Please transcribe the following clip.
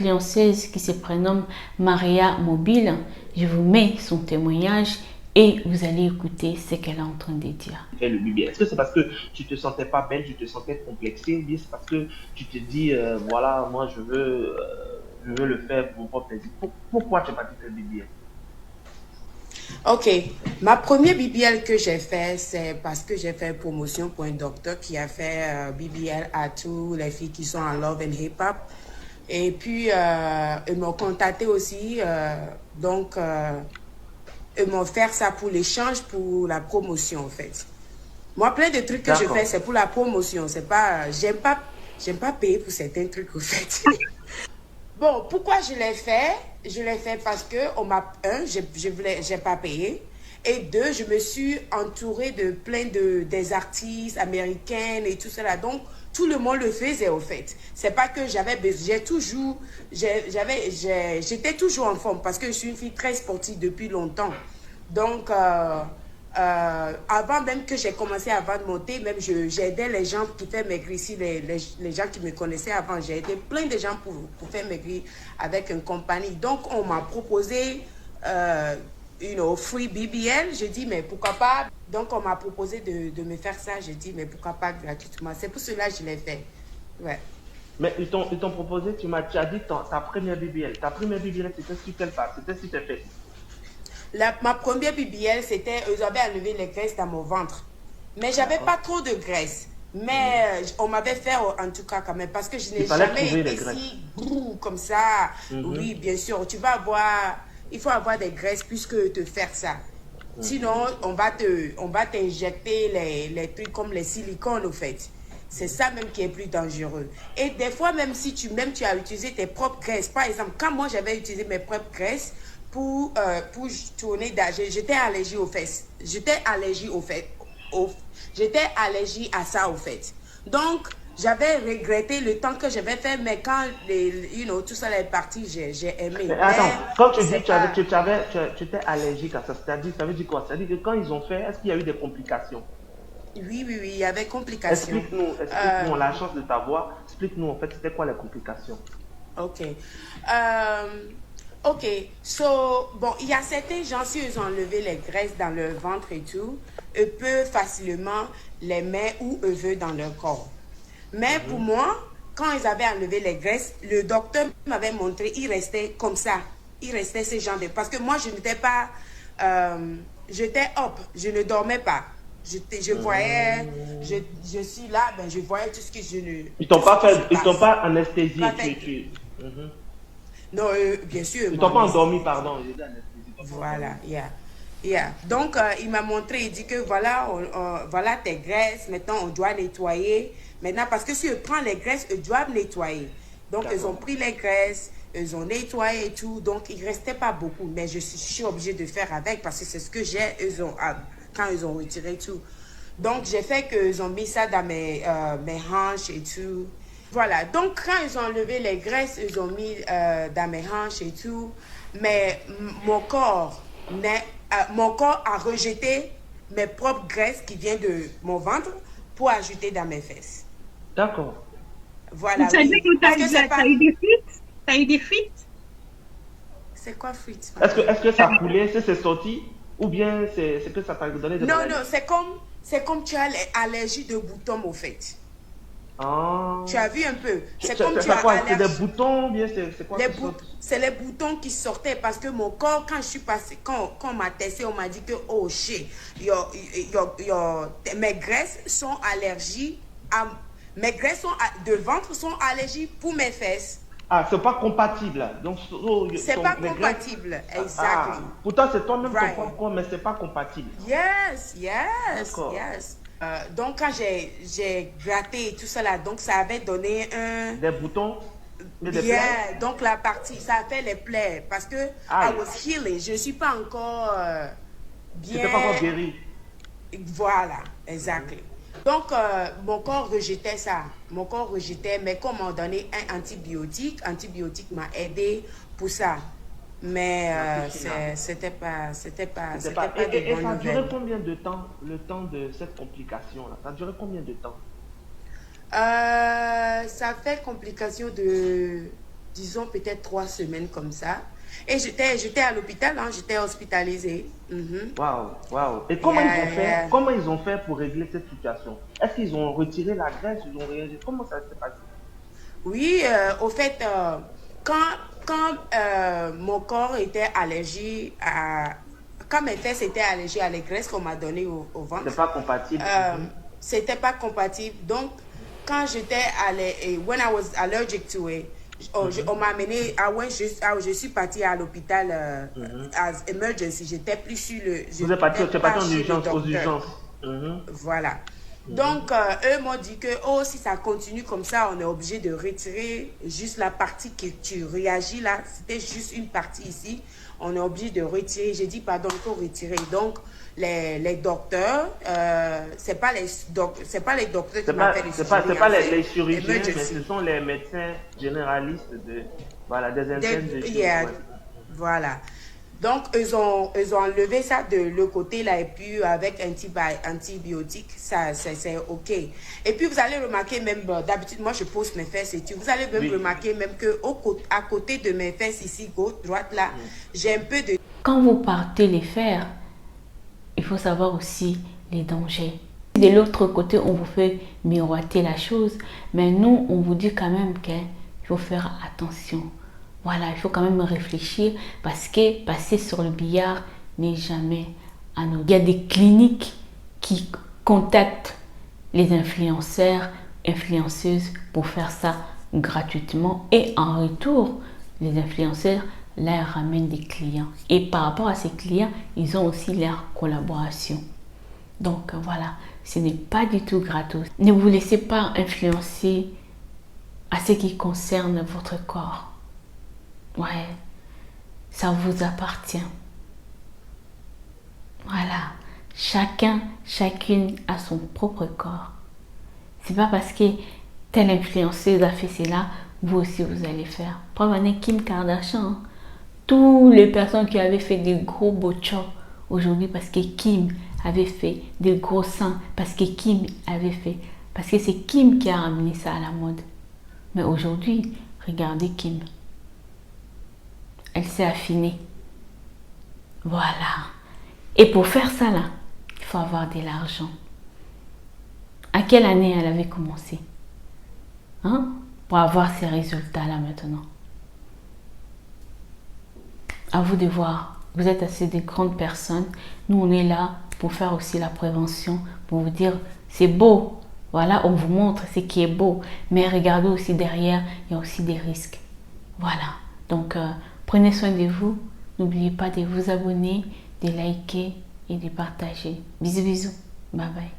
Influenceuse qui se prénomme Maria Mobile. Je vous mets son témoignage et vous allez écouter ce qu'elle est en train de dire. Le BBL. Est-ce que c'est parce que tu te sentais pas belle, tu te sentais complexée, ou bien c'est parce que tu te dis, voilà, moi je veux le faire pour mon propre plaisir. Pourquoi tu es parti faire le BBL? Ok, ma première BBL que j'ai fait, c'est parce que j'ai fait promotion pour un docteur qui a fait BBL à tous les filles qui sont en love and hip hop. Et puis, ils m'ont contacté aussi, ils m'ont fait ça pour l'échange, pour la promotion en fait. Moi, plein de trucs que je fais, D'accord. c'est pour la promotion. C'est pas, j'aime pas payer pour certains trucs en fait. Bon, pourquoi je l'ai fait? Je l'ai fait parce que j'ai pas payé. Et deux, je me suis entourée de des artistes américaines et tout cela. Donc, tout le monde le faisait, au fait. C'est pas que j'avais besoin. J'étais toujours en forme parce que je suis une fille très sportive depuis longtemps. Donc, avant même que j'ai commencé à vendre mon thé, même j'aidais les gens qui faisaient maigrir ici, les gens qui me connaissaient avant. J'ai aidé plein de gens pour faire maigrir avec une compagnie. Donc, on m'a proposé, free BBL. Je dis, mais pourquoi pas? Donc, on m'a proposé de me faire ça. Je dis, mais pourquoi pas gratuitement? C'est pour cela que je l'ai fait. Ouais. Mais ils t'ont proposé, tu as dit ta première BBL. Ta première BBL, c'était sur quelle part? C'était sur tes fesses. Ma première BBL, c'était, ils avaient enlevé les graisses dans mon ventre. Mais j'avais D'accord. pas trop de graisse. Mhm. Mais on m'avait fait en tout cas quand même, parce que je Il n'ai fallait jamais trouver les été graisses. si gros comme ça. Mhm. Oui, bien sûr, il faut avoir des graisses plus que te faire ça. Sinon, Mhm. on va t'injecter les trucs comme les silicones, au fait. C'est ça même qui est plus dangereux. Et des fois, même si tu as utilisé tes propres graisses, par exemple, quand moi j'avais utilisé mes propres graisses pour tourner d'âge, j'étais allergique aux fesses. J'étais allergique aux fesses. J'étais allergique à ça, au fait. Donc, j'avais regretté le temps que j'avais fait, mais quand tout ça est parti, j'ai Mais aimé. attends, Mais quand tu dis c'est que pas. tu étais allergique à ça, ça veut dire quoi? C'est-à-dire que quand ils ont fait, est-ce qu'il y a eu des complications? Oui, oui, oui, il y avait complications. Explique-nous, on a la chance de t'avoir. Explique-nous en fait, c'était quoi les complications? Ok. Ok. So, bon, il y a certains gens, si ils ont enlevé les graisses dans leur ventre et tout, ils peuvent facilement les mettre où ils veulent dans leur corps. Mais pour Mhm. moi, quand ils avaient enlevé les graisses, le docteur m'avait montré, il restait comme ça. Il restait ce genre de... Parce que moi, je n'étais pas... j'étais up, je ne dormais pas. Je voyais, Mhm. je suis là, ben je voyais tout ce que Ils tout t'ont ce pas qui se fait, ils t'ont passe. pas Pas anesthésié, fait. Mhm. Non, bien sûr, Ils mon t'ont pas endormi, anesthésie. pardon. J'ai dit anesthésie, ils t'ont pas endormi. Voilà, yeah. Yeah. Donc, il m'a montré, il dit que voilà, voilà tes graisses, maintenant on doit nettoyer. Maintenant, parce que si on prend les graisses, ils doivent nettoyer. Donc, ils ont D'accord. pris les graisses, ils ont nettoyé et tout. Donc, il ne restait pas beaucoup. Mais je suis obligée de faire avec parce que c'est ce que j'ai, quand ils ont retiré tout. Donc, j'ai fait qu'ils ont mis ça dans mes hanches et tout. Voilà, donc quand ils ont enlevé les graisses, ils ont mis dans mes hanches et tout. Mais mon corps a rejeté mes propres graisses qui viennent de mon ventre pour ajouter dans mes fesses. D'accord. Voilà, Ça veut dire oui. que Parce que c'est t'as pas... eu des fuites? T'as eu des fuites? C'est quoi frites, Est-ce que Euh, ça coulait, est-ce que c'est sorti, ou bien c'est que ça t'a donné des Non, non, maladies? c'est comme tu as l'allergie de boutons, au fait. Tu Ah. as vu un peu. C'est comme tu C'est as quoi? C'est des allergie. boutons, ou bien c'est quoi qui saute? C'est les boutons qui sortaient parce que mon corps, quand je suis passée, quand on m'a testé, on m'a dit que, oh shit, mes graisses sont allergiques à, mes graisses de ventre sont allergiques pour mes fesses. Ah, c'est pas compatible, là. Donc, C'est pas les graisses. compatible. Ah, Exactly. pourtant c'est toi-même ton Right. propre corps, mais c'est pas compatible. Yes, yes, D'accord. yes. Donc, quand j'ai gratté et tout ça là, donc ça avait donné un, Des boutons et des plaies. yeah, donc la partie, ça a fait les plaies parce que I Aïe, was healing. Je ne suis pas encore tu n'étais pas encore bien. guéri. Voilà, Mhm. exactement. Donc, mon corps rejetait ça. Mon corps rejetait, mais comme on m'a donné un antibiotique, antibiotique m'a aidé pour ça. Mais Mais tout final. C'était c'était pas. pas de Et bonnes ça a duré nouvelles. combien de temps, le temps de cette complication-là? Ça a duré combien de temps? Ça fait complication de disons peut-être 3 semaines comme ça. Et j'étais à l'hôpital, hein, j'étais hospitalisée. Waouh, waouh. Et Yeah. comment ils ont fait pour régler cette situation? Est-ce qu'ils ont retiré la graisse? Ils ont réagi? Comment ça s'est passé? Oui, au fait, quand, quand mon corps était allergique à... Quand mes fesses étaient allergiques à la graisse qu'on m'a donnée au C'est ventre, pas compatible. euh, c'était pas compatible. Donc, quand j'étais when I was allergic to it, on m'a amené, je suis partie à l'hôpital as emergency. J'étais plus sur le, Vous êtes parti, j'étais tu es pas parti en chez le urgence, aux docteur. urgences. Mhm. Voilà. Donc, eux m'ont dit que, oh, si ça continue comme ça, on est obligé de retirer juste la partie que tu réagis là. C'était juste une partie ici. On est obligé de retirer. J'ai dit, pardon, il faut retirer. Donc, les docteurs, c'est pas les docteurs qui m'ont fait les C'est pas les chirurgiens, chirurgiens, mais emergency. ce sont les médecins généralistes voilà, des internes de chirurgie. Yeah, Ouais. voilà. Donc, ils ont enlevé ça de le côté là et puis avec antibiotiques, ça, c'est OK. Et puis, vous allez remarquer même, d'habitude, moi, je pose mes fesses et tout. Vous allez même Oui. remarquer même que à côté de mes fesses ici, gauche, droite là, j'ai un peu de... Quand vous partez les faire, il faut savoir aussi les dangers. De l'autre côté, on vous fait miroiter la chose, mais nous, on vous dit quand même qu'il faut faire attention. Voilà, il faut quand même réfléchir parce que passer sur le billard n'est jamais anodin. Il y a des cliniques qui contactent les influenceurs, influenceuses pour faire ça gratuitement et en retour, les influenceurs leur ramènent des clients. Et par rapport à ces clients, ils ont aussi leur collaboration. Donc voilà, ce n'est pas du tout gratos. Ne vous laissez pas influencer à ce qui concerne votre corps. Ouais, ça vous appartient. Voilà, chacune a son propre corps. C'est pas parce que telle influenceuse a fait cela, vous aussi vous allez faire. Prenez Kim Kardashian. Hein. Toutes les personnes qui avaient fait des gros bochos aujourd'hui parce que Kim avait fait des gros seins, parce que Kim avait fait, parce que c'est Kim qui a ramené ça à la mode. Mais aujourd'hui, regardez Kim. Elle s'est affinée. Voilà. Et pour faire ça là, il faut avoir de l'argent. À quelle année elle avait commencé? Hein? Pour avoir ces résultats là maintenant. À vous de voir. Vous êtes assez de grandes personnes. Nous, on est là pour faire aussi la prévention, pour vous dire, c'est beau. Voilà, on vous montre ce qui est beau. Mais regardez aussi derrière, il y a aussi des risques. Voilà. Donc, prenez soin de vous. N'oubliez pas de vous abonner, de liker et de partager. Bisous, bisous. Bye bye.